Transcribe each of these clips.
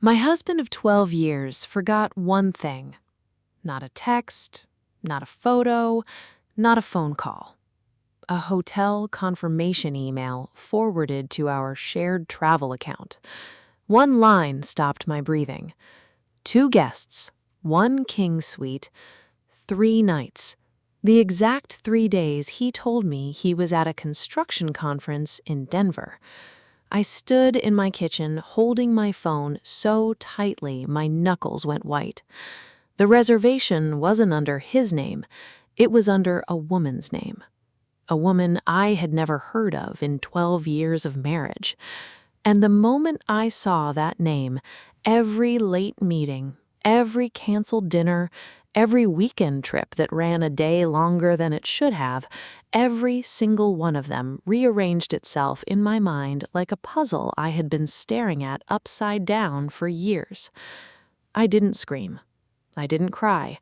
My husband of 12 years forgot one thing. Not a text, not a photo, not a phone call. A hotel confirmation email forwarded to our shared travel account. One line stopped my breathing. 2 guests, 1 king suite, 3 nights. The exact 3 days he told me he was at a construction conference in Denver. I stood in my kitchen holding my phone so tightly my knuckles went white. The reservation wasn't under his name, it was under a woman's name. A woman I had never heard of in 12 years of marriage. And the moment I saw that name, every late meeting, every canceled dinner, every weekend trip that ran a day longer than it should have, every single one of them rearranged itself in my mind like a puzzle I had been staring at upside down for years. I didn't scream. I didn't cry.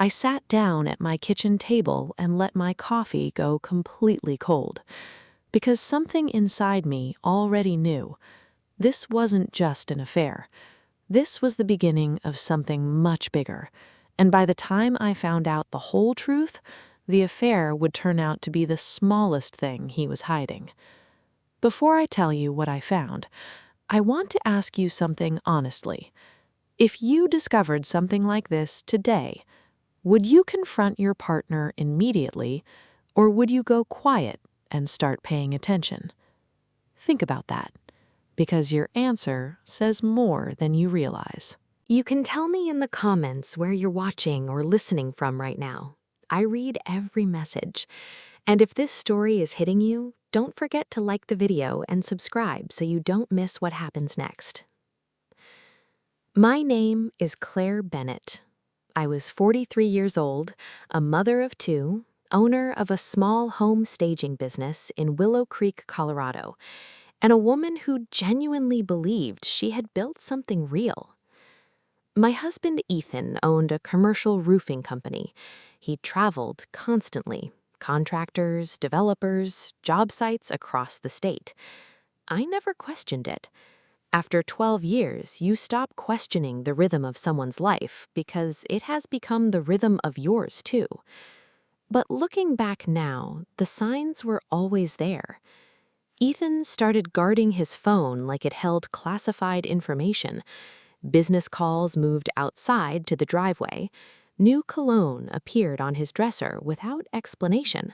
I sat down at my kitchen table and let my coffee go completely cold. Because something inside me already knew. This wasn't just an affair. This was the beginning of something much bigger. And by the time I found out the whole truth, the affair would turn out to be the smallest thing he was hiding. Before I tell you what I found, I want to ask you something honestly. If you discovered something like this today, would you confront your partner immediately, or would you go quiet and start paying attention? Think about that, because your answer says more than you realize. You can tell me in the comments where you're watching or listening from right now. I read every message. And if this story is hitting you, don't forget to like the video and subscribe so you don't miss what happens next. My name is Claire Bennett. I was 43 years old, a mother of 2, owner of a small home staging business in Willow Creek, Colorado, and a woman who genuinely believed she had built something real. My husband, Ethan, owned a commercial roofing company. He traveled constantly, contractors, developers, job sites across the state. I never questioned it. After 12 years, you stop questioning the rhythm of someone's life because it has become the rhythm of yours too. But looking back now, the signs were always there. Ethan started guarding his phone like it held classified information. Business calls moved outside to the driveway. New cologne appeared on his dresser without explanation.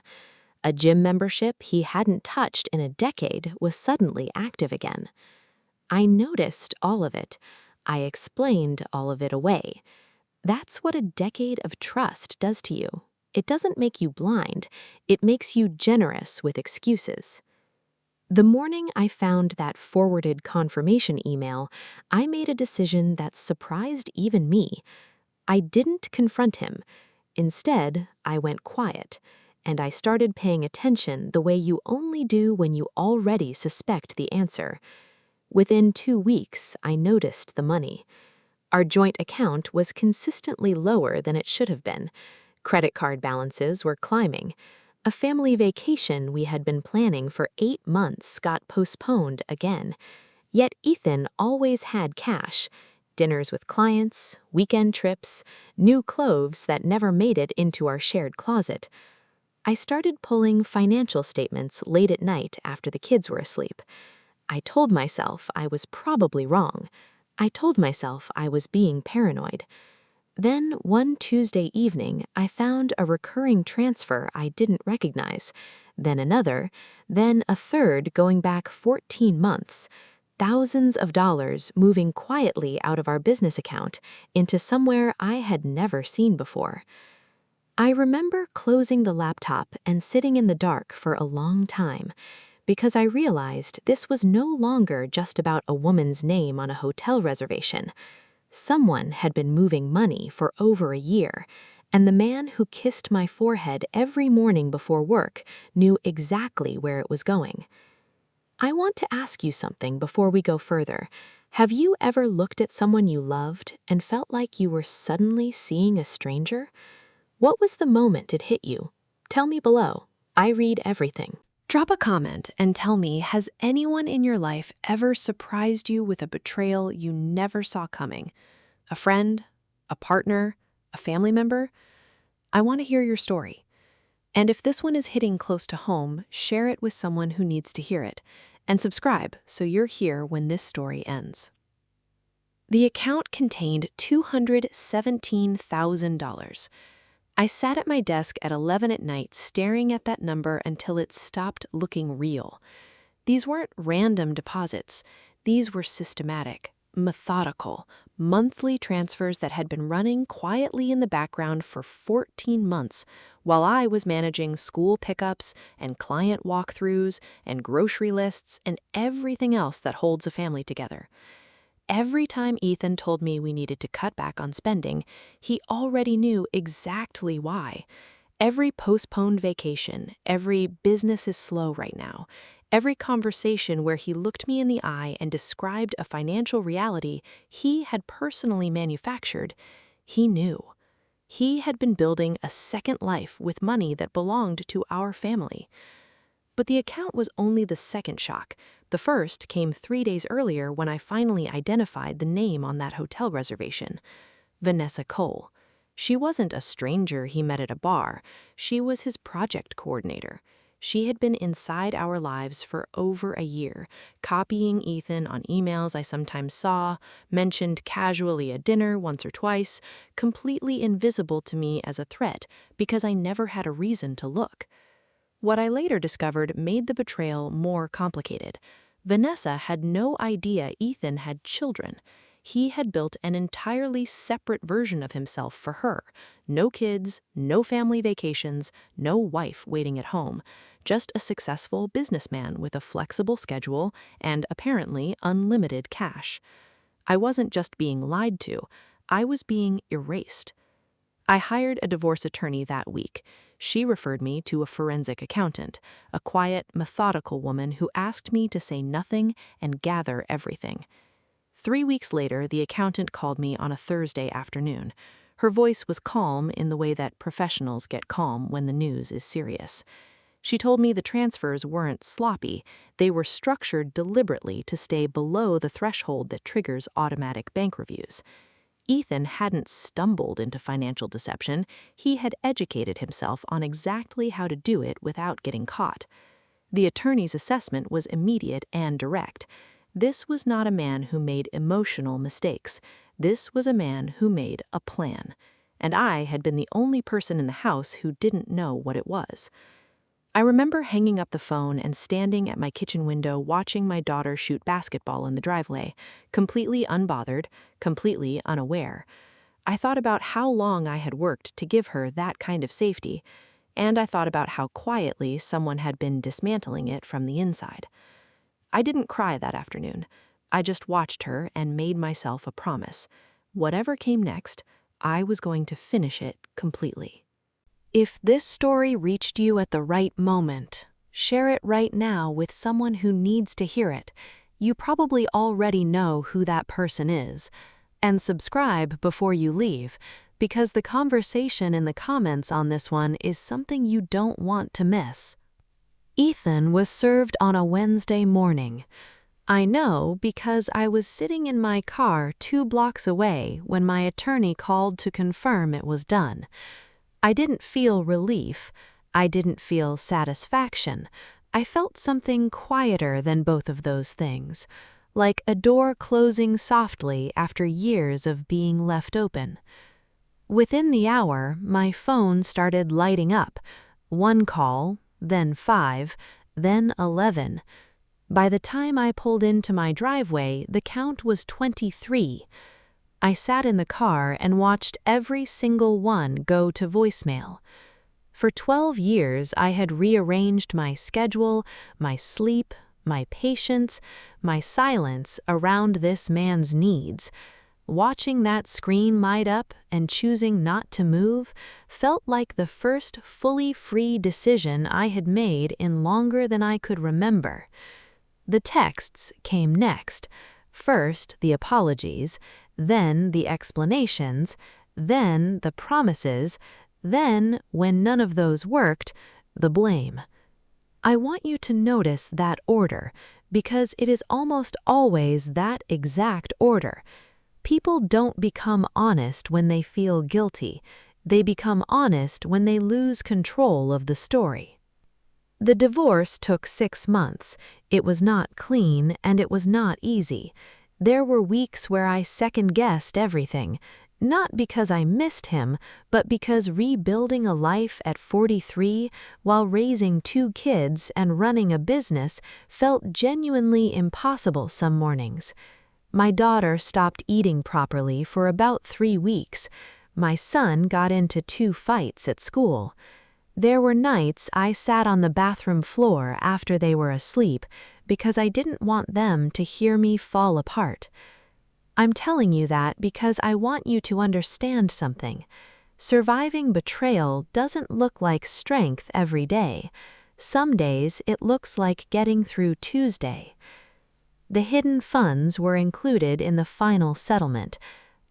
A gym membership he hadn't touched in a decade was suddenly active again. I noticed all of it. I explained all of it away. That's what a decade of trust does to you. It doesn't make you blind. It makes you generous with excuses. The morning I found that forwarded confirmation email, I made a decision that surprised even me. I didn't confront him. Instead, I went quiet, and I started paying attention the way you only do when you already suspect the answer. Within 2 weeks, I noticed the money. Our joint account was consistently lower than it should have been. Credit card balances were climbing. A family vacation we had been planning for 8 months got postponed again. Yet Ethan always had cash. Dinners with clients, weekend trips, new clothes that never made it into our shared closet. I started pulling financial statements late at night after the kids were asleep. I told myself I was probably wrong. I told myself I was being paranoid. Then, one Tuesday evening, I found a recurring transfer I didn't recognize, then another, then a third going back 14 months. Thousands of dollars moving quietly out of our business account into somewhere I had never seen before. I remember closing the laptop and sitting in the dark for a long time, because I realized this was no longer just about a woman's name on a hotel reservation. Someone had been moving money for over a year, and the man who kissed my forehead every morning before work knew exactly where it was going. I want to ask you something before we go further. Have you ever looked at someone you loved and felt like you were suddenly seeing a stranger? What was the moment it hit you? Tell me below. I read everything. Drop a comment and tell me, has anyone in your life ever surprised you with a betrayal you never saw coming? A friend? A partner? A family member? I want to hear your story. And if this one is hitting close to home, share it with someone who needs to hear it. And subscribe so you're here when this story ends. The account contained $217,000. I sat at my desk at 11 at night staring at that number until it stopped looking real. These weren't random deposits. These were systematic, methodical, monthly transfers that had been running quietly in the background for 14 months while I was managing school pickups and client walkthroughs and grocery lists and everything else that holds a family together. Every time Ethan told me we needed to cut back on spending, he already knew exactly why. Every postponed vacation, every business is slow right now, every conversation where he looked me in the eye and described a financial reality he had personally manufactured, he knew. He had been building a second life with money that belonged to our family. But the account was only the second shock. The first came 3 days earlier when I finally identified the name on that hotel reservation. Vanessa Cole. She wasn't a stranger he met at a bar. She was his project coordinator. She had been inside our lives for over a year, copying Ethan on emails I sometimes saw, mentioned casually at dinner once or twice, completely invisible to me as a threat because I never had a reason to look. What I later discovered made the betrayal more complicated. Vanessa had no idea Ethan had children. He had built an entirely separate version of himself for her. No kids, no family vacations, no wife waiting at home. Just a successful businessman with a flexible schedule and apparently unlimited cash. I wasn't just being lied to, I was being erased. I hired a divorce attorney that week. She referred me to a forensic accountant, a quiet, methodical woman who asked me to say nothing and gather everything. 3 weeks later, the accountant called me on a Thursday afternoon. Her voice was calm in the way that professionals get calm when the news is serious. She told me the transfers weren't sloppy, they were structured deliberately to stay below the threshold that triggers automatic bank reviews. Ethan hadn't stumbled into financial deception, he had educated himself on exactly how to do it without getting caught. The attorney's assessment was immediate and direct. This was not a man who made emotional mistakes. This was a man who made a plan. And I had been the only person in the house who didn't know what it was. I remember hanging up the phone and standing at my kitchen window watching my daughter shoot basketball in the driveway, completely unbothered, completely unaware. I thought about how long I had worked to give her that kind of safety, and I thought about how quietly someone had been dismantling it from the inside. I didn't cry that afternoon. I just watched her and made myself a promise. Whatever came next, I was going to finish it completely. If this story reached you at the right moment, share it right now with someone who needs to hear it. You probably already know who that person is. And subscribe before you leave, because the conversation in the comments on this one is something you don't want to miss. Ethan was served on a Wednesday morning. I know because I was sitting in my car 2 blocks away when my attorney called to confirm it was done. I didn't feel relief. I didn't feel satisfaction. I felt something quieter than both of those things, like a door closing softly after years of being left open. Within the hour, my phone started lighting up. 1 call, then 5, then 11. By the time I pulled into my driveway, the count was 23. I sat in the car and watched every single one go to voicemail. For 12 years, I had rearranged my schedule, my sleep, my patience, my silence around this man's needs. Watching that screen light up and choosing not to move felt like the first fully free decision I had made in longer than I could remember. The texts came next. First, the apologies, then the explanations, then the promises, then, when none of those worked, the blame. I want you to notice that order, because it is almost always that exact order. People don't become honest when they feel guilty. They become honest when they lose control of the story. The divorce took 6 months. It was not clean, and it was not easy. There were weeks where I second-guessed everything, not because I missed him, but because rebuilding a life at 43 while raising 2 kids and running a business felt genuinely impossible some mornings. My daughter stopped eating properly for about 3 weeks. My son got into 2 fights at school. There were nights I sat on the bathroom floor after they were asleep because I didn't want them to hear me fall apart. I'm telling you that because I want you to understand something. Surviving betrayal doesn't look like strength every day. Some days it looks like getting through Tuesday. The hidden funds were included in the final settlement.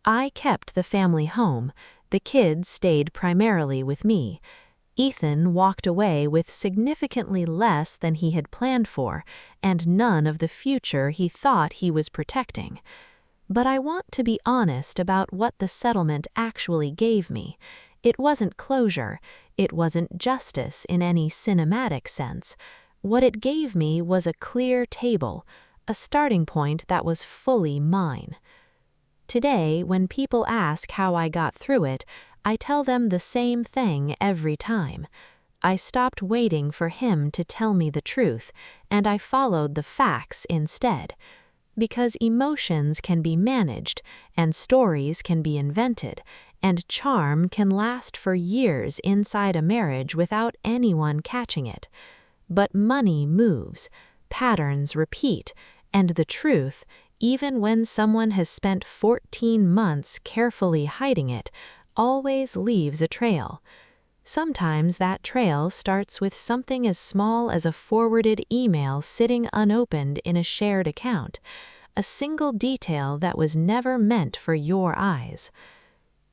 I kept the family home. The kids stayed primarily with me. Ethan walked away with significantly less than he had planned for, and none of the future he thought he was protecting. But I want to be honest about what the settlement actually gave me. It wasn't closure. It wasn't justice in any cinematic sense. What it gave me was a clear table, a starting point that was fully mine. Today, when people ask how I got through it, I tell them the same thing every time. I stopped waiting for him to tell me the truth, and I followed the facts instead. Because emotions can be managed, and stories can be invented, and charm can last for years inside a marriage without anyone catching it. But money moves, patterns repeat, and the truth, even when someone has spent 14 months carefully hiding it, always leaves a trail. Sometimes that trail starts with something as small as a forwarded email sitting unopened in a shared account, a single detail that was never meant for your eyes.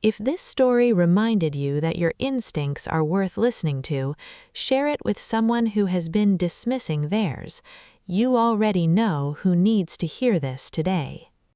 If this story reminded you that your instincts are worth listening to, share it with someone who has been dismissing theirs. You already know who needs to hear this today.